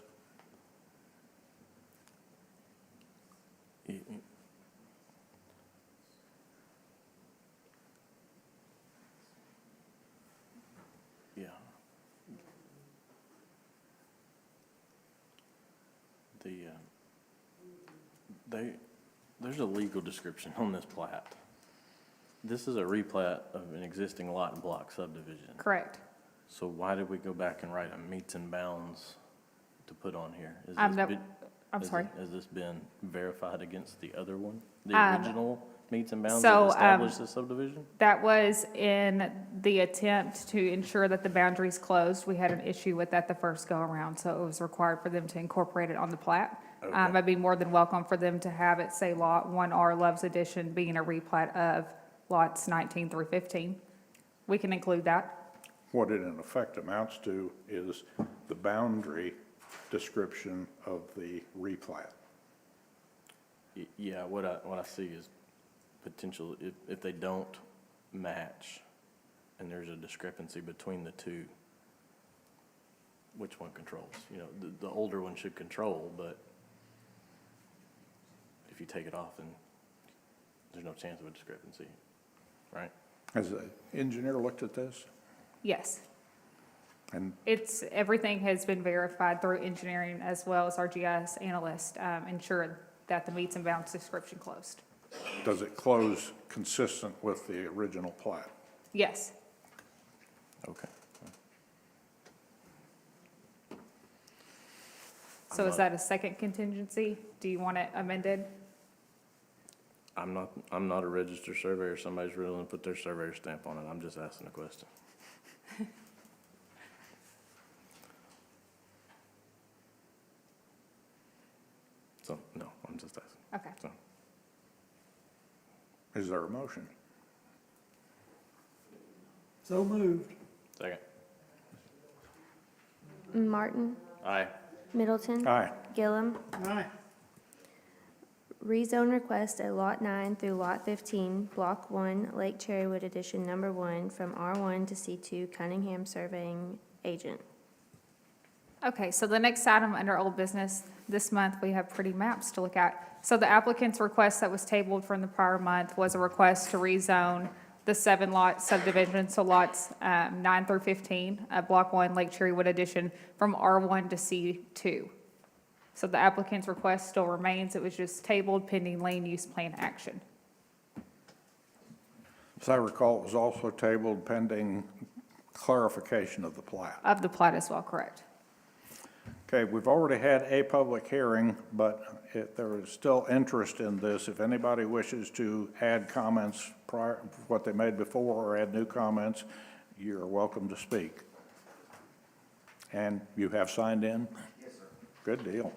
Y- y- Yeah. There's a legal description on this plat. This is a replat of an existing lot and block subdivision. Correct. So why did we go back and write a meets and bounds to put on here? Is I'm this no- been- I'm is sorry. it- Has this been verified against the other one? The Um, original meets and bounds so, that established the subdivision? That was in the attempt to ensure that the boundaries closed. We had an issue with that the first go-around, so it was required for them to incorporate it on the plat. Okay. I'd be more than welcome for them to have it say Lot 1R Love's Edition being a replat of lots 19 through 15. We can include that. What it in effect amounts to is the boundary description of the replat. Yeah, what I see is potential, if they don't match and there's a discrepancy between the two, which one controls? You know, the older one should control, but if you take it off, then there's no chance of a discrepancy, right? Has the engineer looked at this? Yes. And Everything has been verified through engineering as well as our GIS analyst, ensured that the meets and bounds description closed. does it close consistent with the original plat? Yes. Okay. So is that a second contingency? Do you want it amended? I'm not a registered surveyor. Somebody's willing to put their surveyor stamp on it. I'm just asking a question. So, no, I'm just asking. Okay. So, Is there a motion? So moved. second. Martin, Aye. Middleton. Aye. Gillum. Aye. Rezone request at Lot 9 through Lot 15, Block 1, Lake Cherrywood Edition Number 1, from R1 to C2 Cunningham Surveying Agent. Okay, so the next item under old business, this month, we have pretty maps to look at. So the applicant's request that was tabled from the prior month was a request to rezone the 7-lot subdivision, so lots 9 through 15, Block 1, Lake Cherrywood Edition, from R1 to C2. So the applicant's request still remains. It was just tabled pending land use plan action. As I recall, it was also tabled pending clarification of the plat. Of the plat as well, correct? Okay, we've already had a public hearing, but there is still interest in this. If anybody wishes to add comments prior, what they made before, or add new comments, you're welcome to speak. And you have signed in? Yes, sir. Good deal.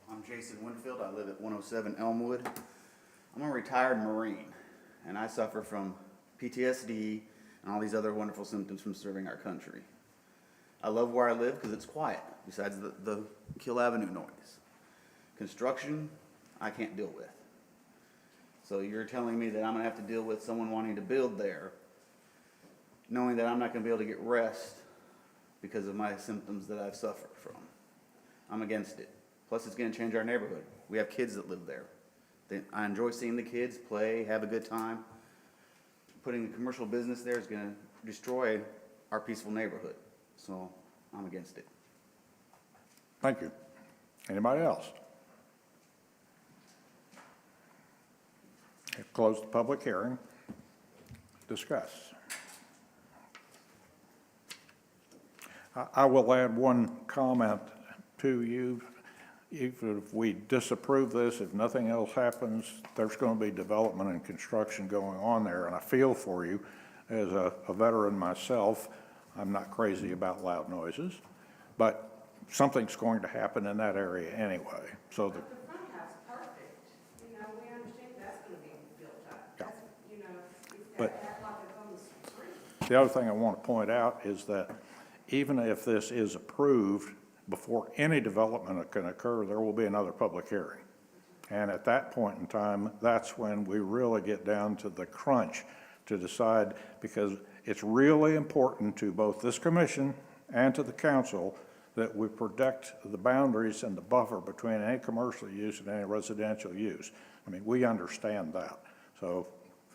I'm Jason Winfield. I live at 107 Elmwood. I'm a retired Marine, and I suffer from PTSD and all these other wonderful symptoms from serving our country. I love where I live because it's quiet, besides the Kill Avenue noise. Construction, I can't deal with. So you're telling me that I'm gonna have to deal with someone wanting to build there, knowing that I'm not gonna be able to get rest because of my symptoms that I've suffered from. I'm against it. Plus, it's gonna change our neighborhood. We have kids that live there. I enjoy seeing the kids play, have a good time. Putting a commercial business there is gonna destroy our peaceful neighborhood. So I'm against it. Thank you. Anybody else? Close the public hearing. Discuss. I will add one comment to you. Even if we disapprove this, if nothing else happens, there's going to be development and construction going on there, and I feel for you. As a veteran myself, I'm not crazy about loud noises, but something's going to happen in that area anyway, so the, The front house, perfect, you know, we understand that's gonna be built up. Yeah. That's, you know, it's But- gotta act like it's on the street. the other thing I want to point out is that even if this is approved, before any development can occur, there will be another public hearing. And at that point in time, that's when we really get down to the crunch to decide, because it's really important to both this commission and to the council that we protect the boundaries and the buffer between any commercial use and any residential use. I mean, we understand that. So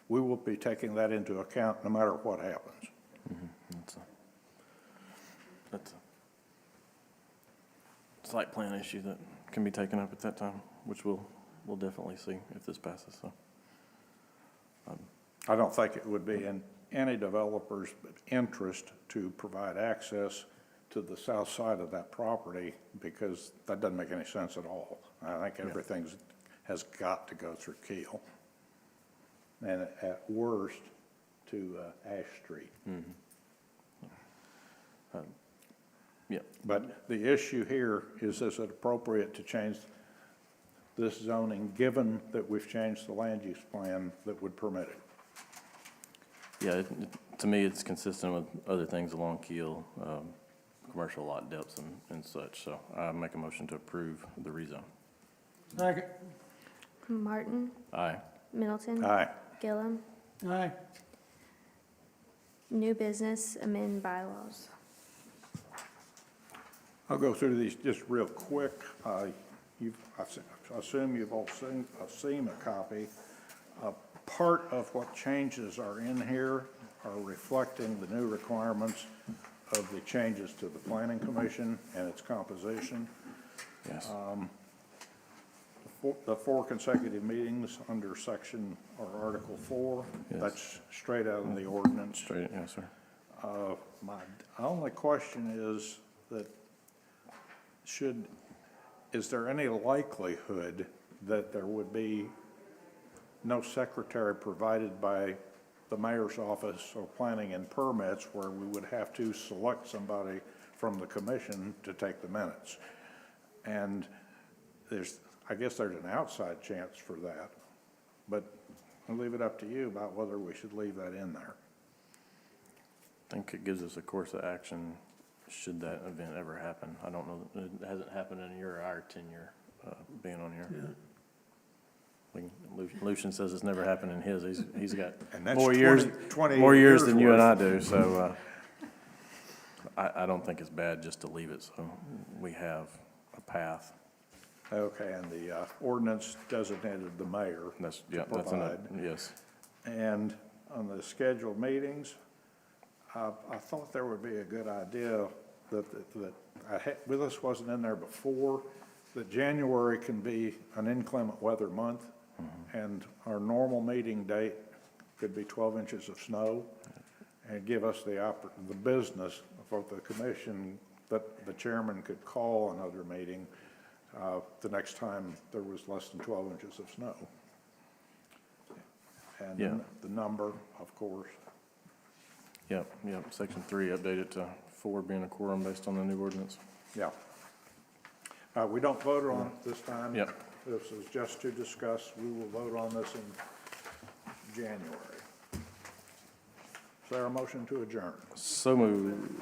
we will be taking that into account no matter what happens. That's a site plan issue that can be taken up at that time, which we'll definitely see if this passes, so. I don't think it would be in any developer's interest to provide access to the south side of that property, because that doesn't make any sense at all. I think everything's, has got to go through Keel. And at worst, to Ash Street. Yeah, But the issue here is it appropriate to change this zoning, given that we've changed the land use plan that would permit it? yeah, to me, it's consistent with other things along Keel, commercial lot depths and such, so I make a motion to approve the rezone. Second. Martin, Aye. Middleton. Aye. Gillum. Aye. New business, amend bylaws. I'll go through these just real quick. I assume you've all seen a copy. Part of what changes are in here are reflecting the new requirements of the changes to the Planning Commission and its composition. Yes. The 4 consecutive meetings under section or Article 4, Yes. that's straight out of the ordinance. Straight, yes, sir. My only question is that is there any likelihood that there would be no secretary provided by the mayor's office or planning and permits, where we would have to select somebody from the commission to take the minutes? And I guess there's an outside chance for that, but I'll leave it up to you about whether we should leave that in there. I think it gives us a course of action should that event ever happen. I don't know, it hasn't happened in your or our tenure, being on here. Lucian says it's never happened in his. He's got And that's more years, 20 more years years than you and I worth. do, so, I don't think it's bad just to leave it, so we have a path. Okay, and the ordinance designated the mayor That's, to yeah, that's enough, provide. yes. And on the scheduled meetings, I thought there would be a good idea well, this wasn't in there before, that January can be an inclement weather month, and our normal meeting date could be 12 inches of snow, and give us the business for the commission that the chairman could call another meeting the next time there was less than 12 inches of snow. And Yeah. the number, of course. Yep, section 3, update it to 4 being a quorum based on the new ordinance. Yeah. We don't vote on it this time. Yep. This is just to discuss. We will vote on this in January. Is there a motion to adjourn? So moved.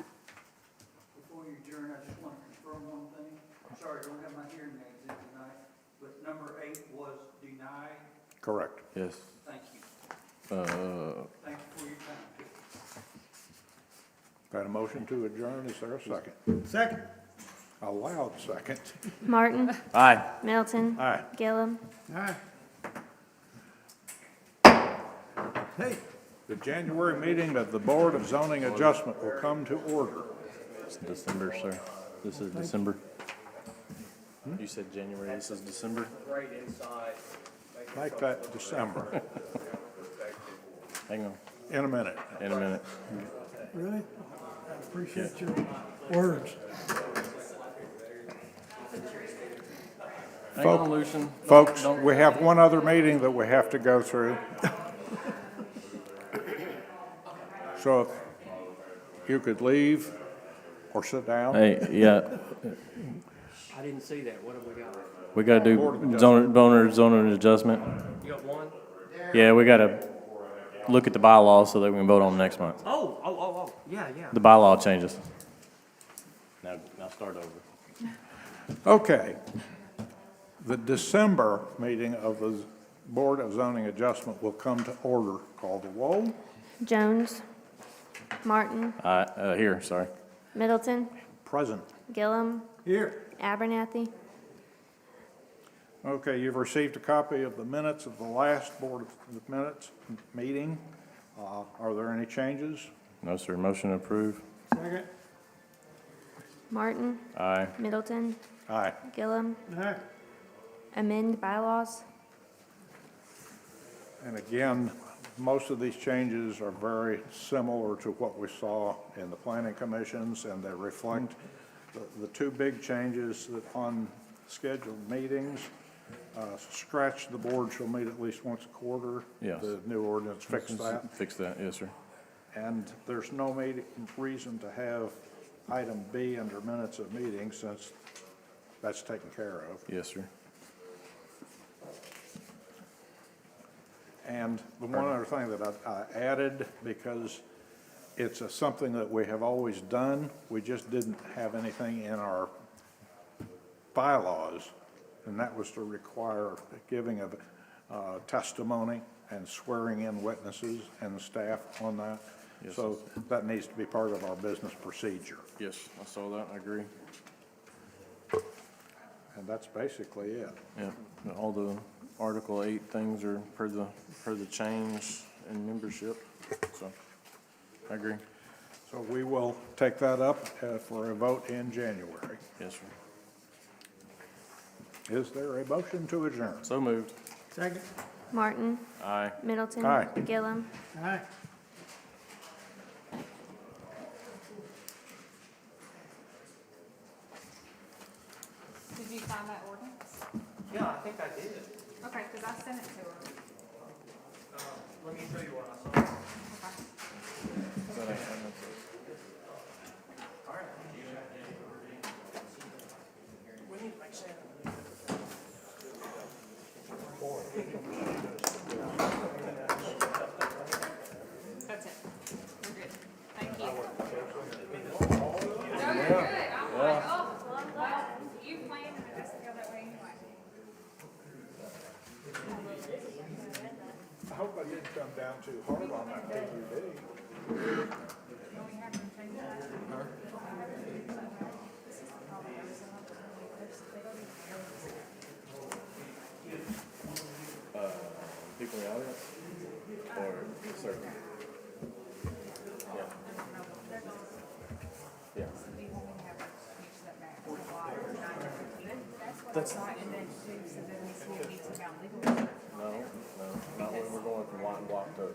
Before you adjourn, I just want to confirm one thing. I'm sorry, I don't have my hearing aids in tonight, but number 8 was denied. Correct. Yes. Thank you. Uh, Thank you for your time. Got a motion to adjourn? Is there a second? Second. A loud second. Martin, Aye. Middleton. Aye. Gillum. Aye. Hey. The January meeting of the Board of Zoning Adjustment will come to order. It's December, sir. This is December. You said January, this is December? Right inside. Make that December. Hang on, In a minute. in a minute. Really? I appreciate your words. Hang on, Lucian. Folks, we have one other meeting that we have to go through. So if you could leave or sit down. Hey, yeah, I didn't see that. What have we got? we gotta do zoning adjustment. You got one? Yeah, we gotta look at the bylaws so that we can vote on them next month. Oh, yeah, yeah. The bylaw changes. Now start over. Okay. The December meeting of the Board of Zoning Adjustment will come to order. Call the roll. Jones, Martin, Here, sorry. Middleton, Present. Gillum, Here. Abernathy. Okay, you've received a copy of the minutes of the last Board of Minutes meeting. Are there any changes? No, sir. Motion approved. Second. Martin, Aye. Middleton, Aye. Gillum, Aye. amend bylaws. And again, most of these changes are very similar to what we saw in the planning commissions, and they reflect the two big changes that on scheduled meetings. Scratch the board shall meet at least once a quarter. Yes. The new ordinance fixed that. Fix that, yes, sir. And there's no reason to have item B under minutes of meetings since that's taken care of. Yes, sir. And the one other thing that I added, because it's something that we have always done, we just didn't have anything in our bylaws, and that was to require giving of testimony and swearing in witnesses and staff on that. Yes. So that needs to be part of our business procedure. Yes, I saw that. I agree. And that's basically it. Yeah, all the Article 8 things are per the change in membership, so I agree. So we will take that up for a vote in January. Yes, sir. Is there a motion to adjourn? So moved. Second. Martin, Aye. Middleton. Aye. Gillum, Aye. Did you find that ordinance? Yeah, I think I did. Okay, because I sent it to her. Let me show you what I saw. That's it. We're good. Thank you. No, you're good. I'm like, oh, well, I'm glad you planned and it doesn't go that way anyway. I hope I didn't come down too hard on that KUD. Well, we have to change that. This is the problem. People in the audience? Or, sir? Yeah. Yeah. That's right, and then, so then we see it needs about legal. No, not when we're going from lot and block to